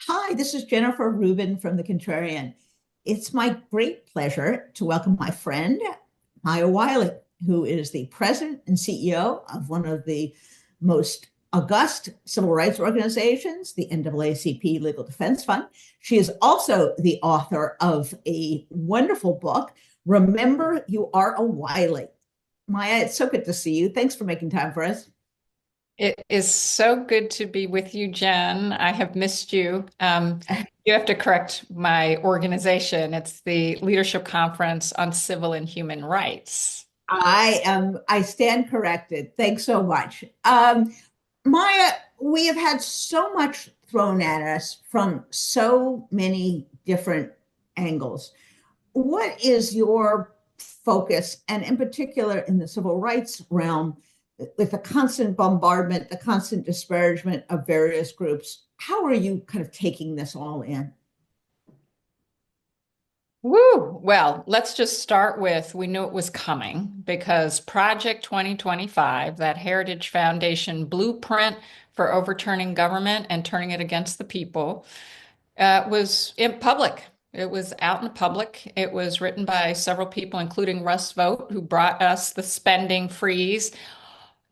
Hi, this is Jennifer Rubin from The Contrarian. It's my great pleasure to welcome my friend, Maya Wiley, who is the president and CEO of one of the most august civil rights organizations, the NAACP Legal Defense Fund. She is also the author of a wonderful book, Remember You Are a Wiley. Maya, it's so good to see you. Thanks for making time for us. It is so good to be with you, Jen. I have missed you. You have to correct my organization. It's the Leadership Conference on Civil and Human Rights. I stand corrected. Thanks so much. Maya, we have had so much thrown at us from so many different angles. What is your focus, and in particular in the civil rights realm, with the constant bombardment, the constant disparagement of various groups? How are you kind of taking this all in? Woo! Well, let's just start with we knew it was coming because Project 2025, that Heritage Foundation blueprint for overturning government and turning it against the people, was in public. It was out in the public. It was written by several people, including Russ Vogt, who brought us the spending freeze.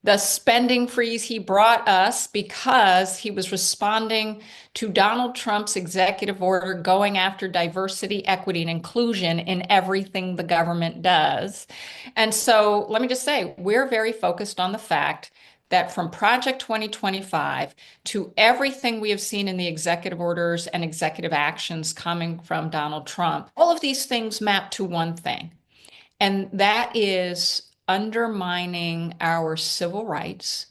The spending freeze he brought us because he was responding to Donald Trump's executive order going after diversity, equity, and inclusion in everything the government does. And so let me just say, we're very focused on the fact that from Project 2025 to everything we have seen in the executive orders and executive actions coming from Donald Trump, all of these things map to one thing, and that is undermining our civil rights,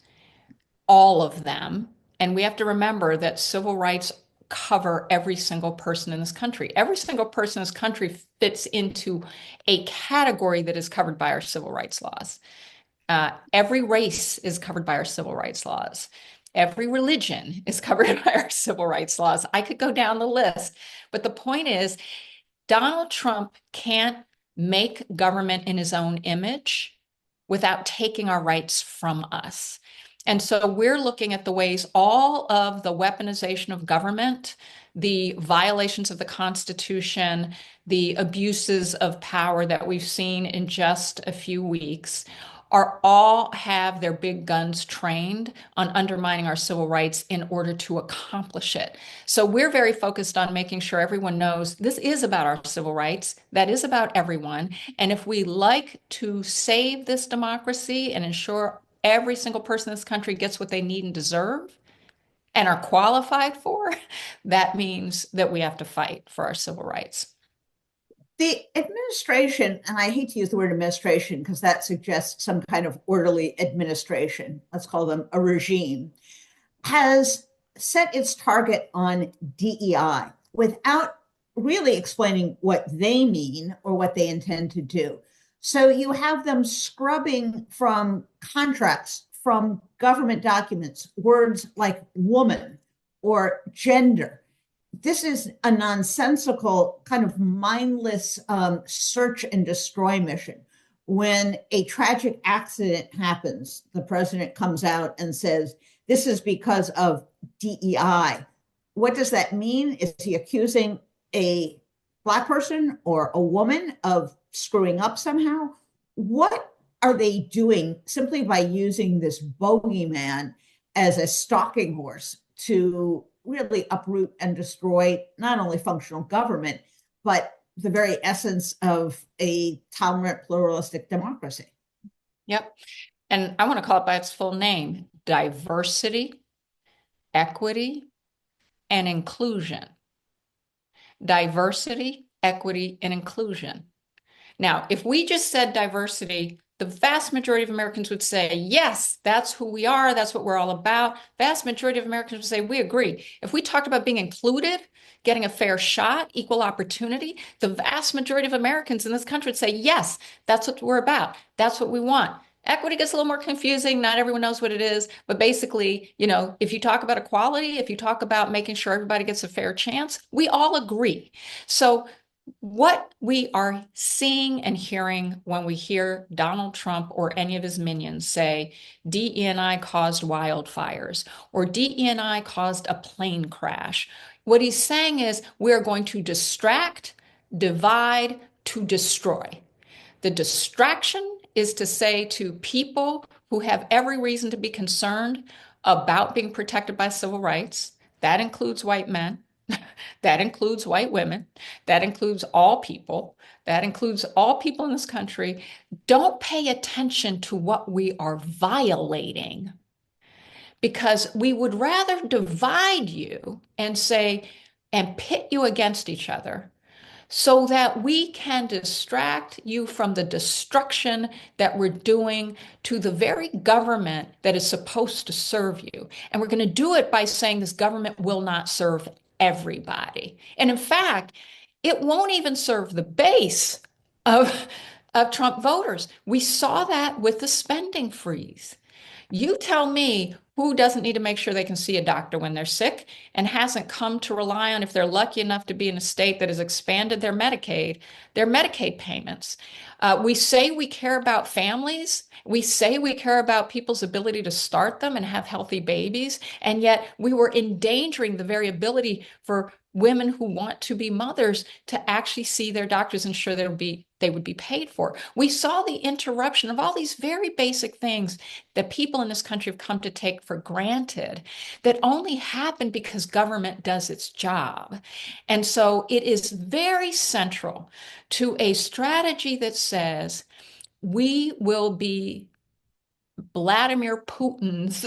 all of them. And we have to remember that civil rights cover every single person in this country. Every single person in this country fits into a category that is covered by our civil rights laws. Every race is covered by our civil rights laws. Every religion is covered by our civil rights laws. I could go down the list, but the point is, Donald Trump can't make government in his own image without taking our rights from us. And so we're looking at the ways all of the weaponization of government, the violations of the Constitution, the abuses of power that we've seen in just a few weeks are all have their big guns trained on undermining our civil rights in order to accomplish it. So we're very focused on making sure everyone knows this is about our civil rights. That is about everyone. And if we like to save this democracy and ensure every single person in this country gets what they need and deserve and are qualified for, that means that we have to fight for our civil rights. The administration, and I hate to use the word administration because that suggests some kind of orderly administration, let's call them a regime, has set its target on DEI without really explaining what they mean or what they intend to do. So you have them scrubbing from contracts, from government documents, words like woman or gender. This is a nonsensical, kind of mindless search and destroy mission. When a tragic accident happens, the president comes out and says, this is because of DEI. What does that mean? Is he accusing a Black person or a woman of screwing up somehow? What are they doing simply by using this bogeyman as a stalking horse to really uproot and destroy not only functional government, but the very essence of a tolerant, pluralistic democracy? Yep. And I want to call it by its full name: diversity, equity, and inclusion. Diversity, equity, and inclusion. Now, if we just said diversity, the vast majority of Americans would say, yes, that's who we are. That's what we're all about. Vast majority of Americans would say, we agree. If we talked about being included, getting a fair shot, equal opportunity, the vast majority of Americans in this country would say, yes, that's what we're about. That's what we want. Equity gets a little more confusing. Not everyone knows what it is. But basically, if you talk about equality, if you talk about making sure everybody gets a fair chance, we all agree. So What we are seeing and hearing when we hear Donald Trump or any of his minions say DE&I caused wildfires or DE&I caused a plane crash, what he's saying is we're going to distract, divide, to destroy. The distraction is to say to people who have every reason to be concerned about being protected by civil rights, that includes white men, that includes white women, that includes all people, that includes all people in this country. Don't pay attention to what we are violating because we would rather divide you and say, and pit you against each other so that we can distract you from the destruction that we're doing to the very government that is supposed to serve you. And we're going to do it by saying this government will not serve everybody. And in fact, it won't even serve the base of, of Trump voters. We saw that with the spending freeze. You tell me who doesn't need to make sure they can see a doctor when they're sick and hasn't come to rely on, if they're lucky enough to be in a state that has expanded their Medicaid payments. We say we care about families. We say we care about people's ability to start them and have healthy babies. And yet we were endangering the very ability for women who want to be mothers to actually see their doctors and ensure they would be paid for. We saw the interruption of all these very basic things that people in this country have come to take for granted that only happen because government does its job. And so it is very central to a strategy that says we will be Vladimir Putin's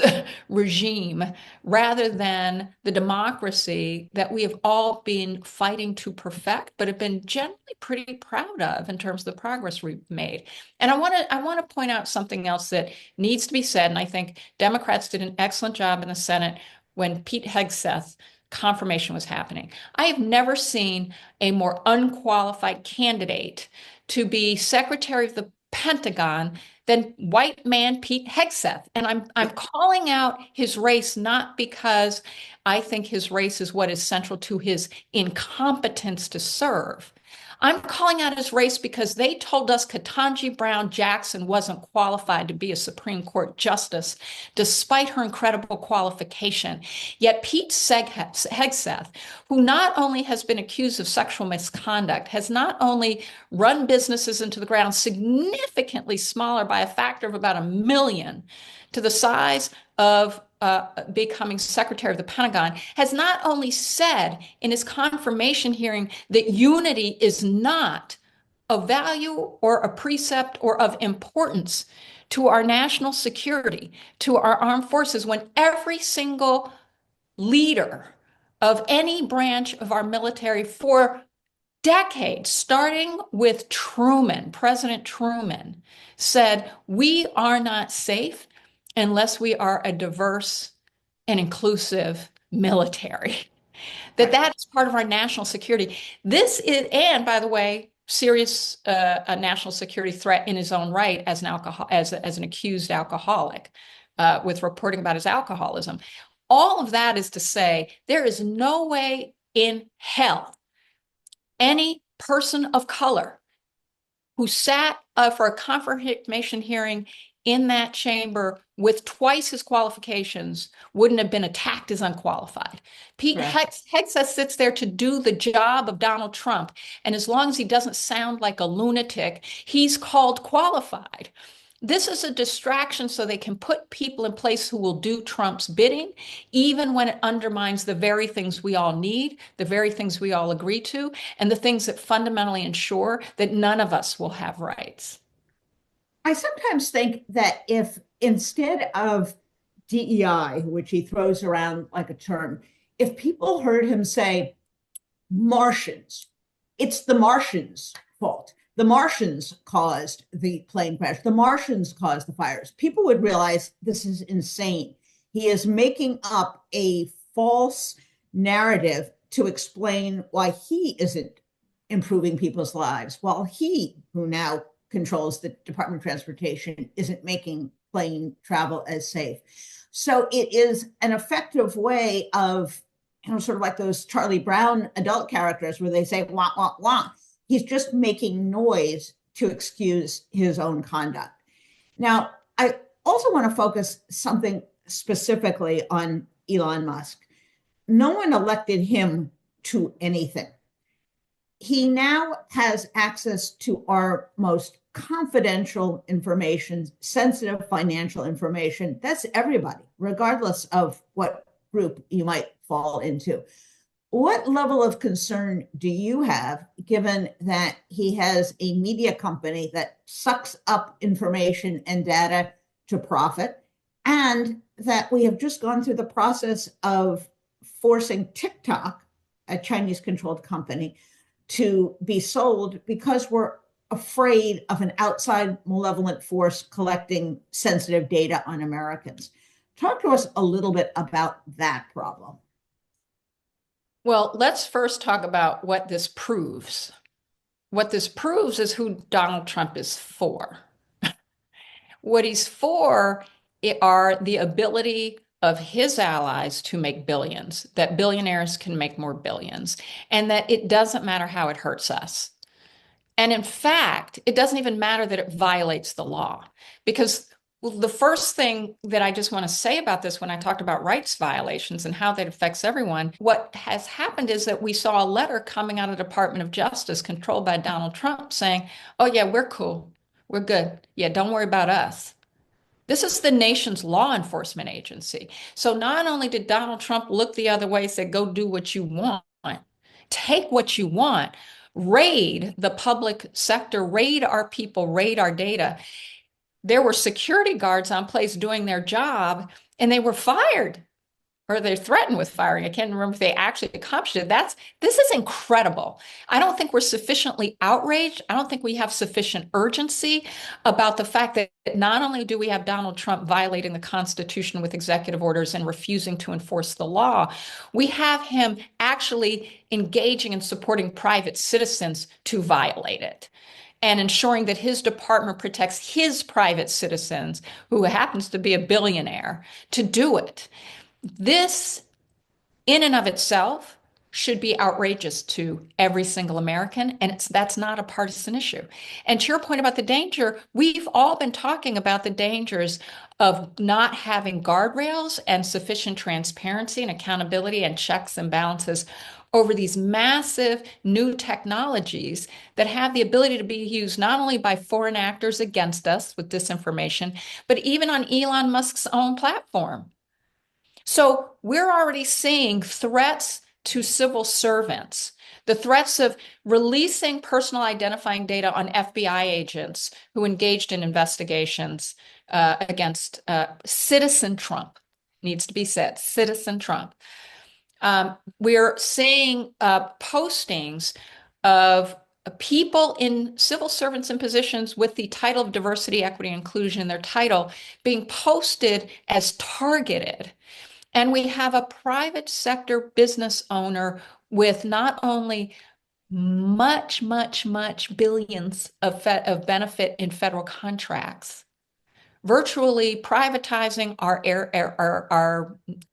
regime rather than the democracy that we have all been fighting to perfect, but have been generally pretty proud of in terms of the progress we've made. And I want to point out something else that needs to be said, and I think Democrats did an excellent job in the Senate when Pete Hegseth's confirmation was happening. I have never seen a more unqualified candidate to be Secretary of the Pentagon than white man Pete Hegseth. And I'm calling out his race not because I think his race is what is central to his incompetence to serve. I'm calling out his race because they told us Ketanji Brown Jackson wasn't qualified to be a Supreme Court justice, despite her incredible qualification. Yet Pete Hegseth, who not only has been accused of sexual misconduct, has not only run businesses into the ground significantly smaller by a factor of about 1 million to the size of becoming Secretary of the Pentagon, has not only said in his confirmation hearing that unity is not a value or a precept or of importance to our national security, to our armed forces, when every single leader of any branch of our military for decades, starting with Truman, President Truman, said, we are not safe unless we are a diverse and inclusive military. That is part of our national security. This is, and by the way, serious a national security threat in his own right as an accused alcoholic, with reporting about his alcoholism. All of that is to say, there is no way in hell any person of color who sat for a confirmation hearing in that chamber with twice his qualifications wouldn't have been attacked as unqualified. Pete Hegseth sits there to do the job of Donald Trump. And as long as he doesn't sound like a lunatic, he's called qualified. This is a distraction so they can put people in place who will do Trump's bidding, even when it undermines the very things we all need, the very things we all agree to, and the things that fundamentally ensure that none of us will have rights. I sometimes think that if instead of DEI, which he throws around like a term, if people heard him say Martians, it's the Martians' fault. The Martians caused the plane crash. The Martians caused the fires. People would realize this is insane. He is making up a false narrative to explain why he isn't improving people's lives, while he, who now controls the Department of Transportation, isn't making plane travel as safe. So it is an effective way of, sort of like those Charlie Brown adult characters where they say, wah, wah, wah. He's just making noise to excuse his own conduct. Now, I also want to focus something specifically on Elon Musk. No one elected him to anything. He now has access to our most confidential information, sensitive financial information. That's everybody, regardless of what group you might fall into. What level of concern do you have given that he has a media company that sucks up information and data to profit, and that we have just gone through the process of forcing TikTok, a Chinese controlled company, to be sold because we're afraid of an outside malevolent force collecting sensitive data on Americans? Talk to us a little bit about that problem. Well, let's first talk about what this proves. What this proves is who Donald Trump is for. What he's for are the ability of his allies to make billions, that billionaires can make more billions, and that it doesn't matter how it hurts us. And in fact, it doesn't even matter that it violates the law, because the first thing that I just want to say about this, when I talked about rights violations and how that affects everyone, what has happened is that we saw a letter coming out of the Department of Justice controlled by Donald Trump saying, oh, yeah, we're cool. We're good. Yeah, don't worry about us. This is the nation's law enforcement agency. So not only did Donald Trump look the other way and say, go do what you want, take what you want, raid the public sector, raid our people, raid our data. There were security guards on place doing their job, and they were fired, or they're threatened with firing. I can't remember if they actually accomplished it. This is incredible. I don't think we're sufficiently outraged. I don't think we have sufficient urgency about the fact that not only do we have Donald Trump violating the Constitution with executive orders and refusing to enforce the law, we have him actually engaging and supporting private citizens to violate it, and ensuring that his department protects his private citizens, who happens to be a billionaire, to do it. This, in and of itself, should be outrageous to every single American, and that's not a partisan issue. And to your point about the danger, we've all been talking about the dangers of not having guardrails and sufficient transparency and accountability and checks and balances over these massive new technologies that have the ability to be used not only by foreign actors against us with disinformation, but even on Elon Musk's own platform. So we're already seeing threats to civil servants, the threats of releasing personal identifying data on FBI agents who engaged in investigations against citizen Trump, needs to be said, citizen Trump. We're seeing postings of people in civil servants and positions with the title of diversity, equity, and inclusion in their title being posted as targeted. And we have a private sector business owner with not only much billions of benefit in federal contracts, virtually privatizing our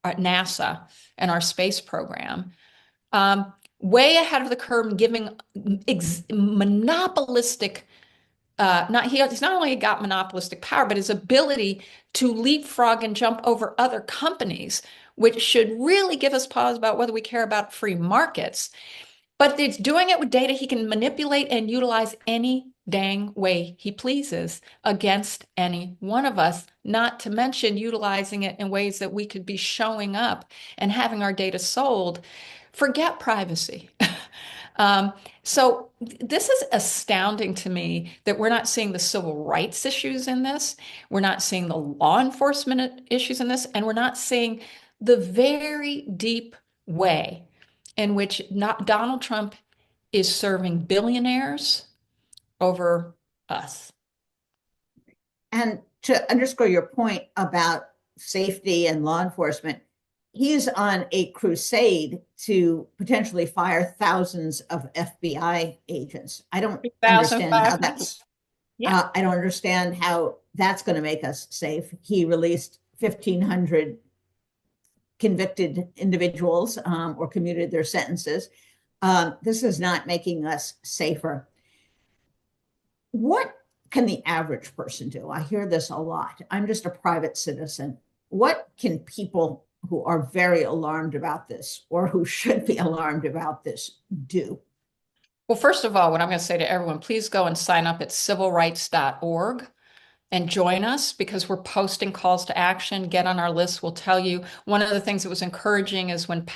NASA and our space program, way ahead of the curve, giving monopolistic. He's not only got monopolistic power, but his ability to leapfrog and jump over other companies, which should really give us pause about whether we care about free markets. But it's doing it with data he can manipulate and utilize any dang way he pleases against any one of us, not to mention utilizing it in ways that we could be showing up and having our data sold. Forget privacy. So this is astounding to me that we're not seeing the civil rights issues in this. We're not seeing the law enforcement issues in this, and we're not seeing the very deep way in which Donald Trump is serving billionaires over us. And to underscore your point about safety and law enforcement, he's on a crusade to potentially fire thousands of FBI agents. I don't understand how that's I don't understand how that's going to make us safe. He released 1,500 convicted individuals or commuted their sentences. This is not making us safer. What can the average person do? I hear this a lot. I'm just a private citizen. What can people who are very alarmed about this or who should be alarmed about this do? Well, first of all, what I'm going to say to everyone, please go and sign up at civilrights.org and join us because we're posting calls to action. Get on our list. We'll tell you. One of the things that was encouraging is when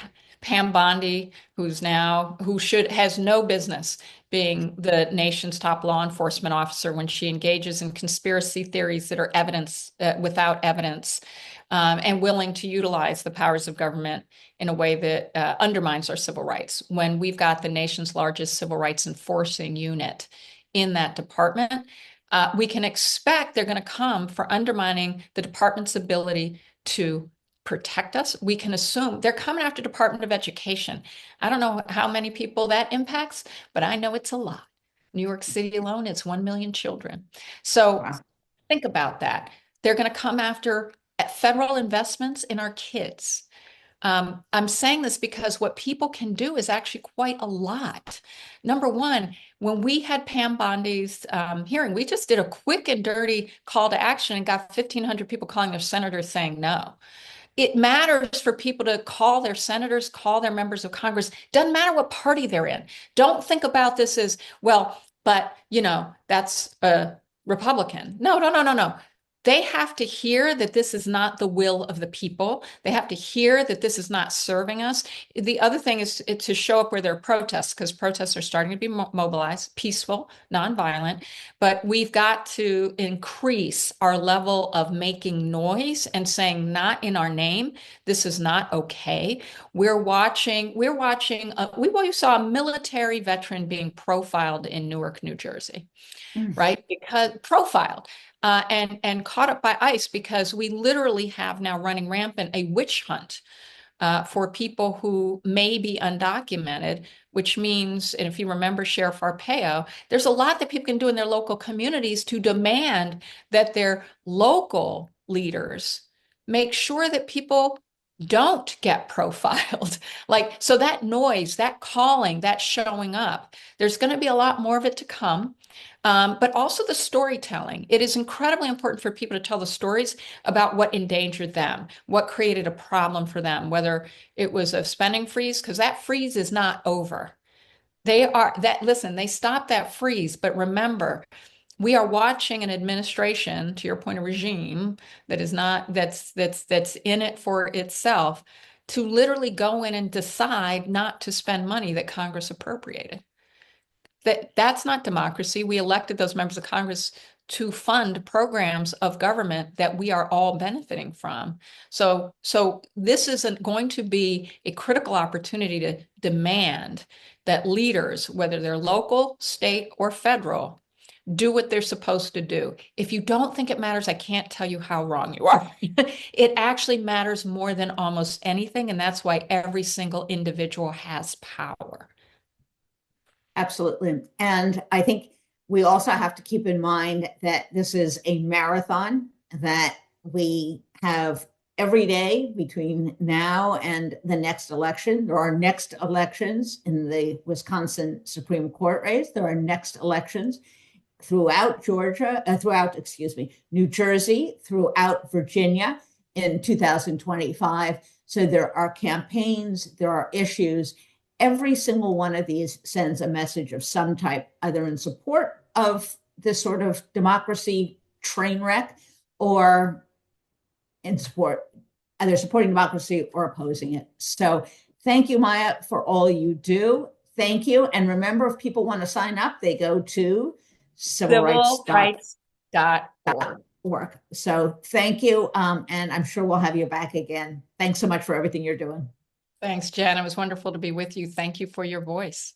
Pam Bondi, has no business being the nation's top law enforcement officer, when she engages in conspiracy theories that are without evidence, and willing to utilize the powers of government in a way that undermines our civil rights. When we've got the nation's largest civil rights enforcing unit in that department, we can expect they're going to come for undermining the department's ability to protect us. We can assume they're coming after Department of Education. I don't know how many people that impacts, but I know it's a lot. New York City alone, it's 1 million children. So Wow. think about that. They're going to come after federal investments in our kids. I'm saying this because what people can do is actually quite a lot. Number one, when we had Pam Bondi's hearing, we just did a quick and dirty call to action and got 1,500 people calling their senators saying no. It matters for people to call their senators, call their members of Congress. Doesn't matter what party they're in. Don't think about this as, well, but that's a Republican. No, no, no, no, no. They have to hear that this is not the will of the people. They have to hear that this is not serving us. The other thing is to show up where there are protests, because protests are starting to be mobilized, peaceful, nonviolent. But we've got to increase our level of making noise and saying, not in our name. This is not okay. We saw a military veteran being profiled in Newark, New Jersey, Mm. right? Because profiled. And caught up by ICE, because we literally have now running rampant a witch hunt for people who may be undocumented, which means, and if you remember Sheriff Arpaio, there's a lot that people can do in their local communities to demand that their local leaders make sure that people don't get profiled. Like, so that noise, that calling, that showing up, there's going to be a lot more of it to come. But also the storytelling. It is incredibly important for people to tell the stories about what endangered them, what created a problem for them, whether it was a spending freeze, because that freeze is not over. Listen, they stopped that freeze, but remember, we are watching an administration, to your point, a regime that is not, that's in it for itself, to literally go in and decide not to spend money that Congress appropriated. That's not democracy. We elected those members of Congress to fund programs of government that we are all benefiting from. So this isn't going to be a critical opportunity to demand that leaders, whether they're local, state, or federal, do what they're supposed to do. If you don't think it matters, I can't tell you how wrong you are. It actually matters more than almost anything, and that's why every single individual has power. Absolutely. And I think we also have to keep in mind that this is a marathon, that we have every day between now and the next election. There are next elections in the Wisconsin Supreme Court race. There are next elections excuse me, New Jersey, throughout Virginia in 2025. So there are campaigns, there are issues. Every single one of these sends a message of some type, either in support of this sort of democracy train wreck, or in support, either supporting democracy or opposing it. So thank you, Maya, for all you do. Thank you. And remember, if people want to sign up, they go to civilrights.org. So thank you. And I'm sure we'll have you back again. Thanks so much for everything you're doing. Thanks, Jen. It was wonderful to be with you. Thank you for your voice.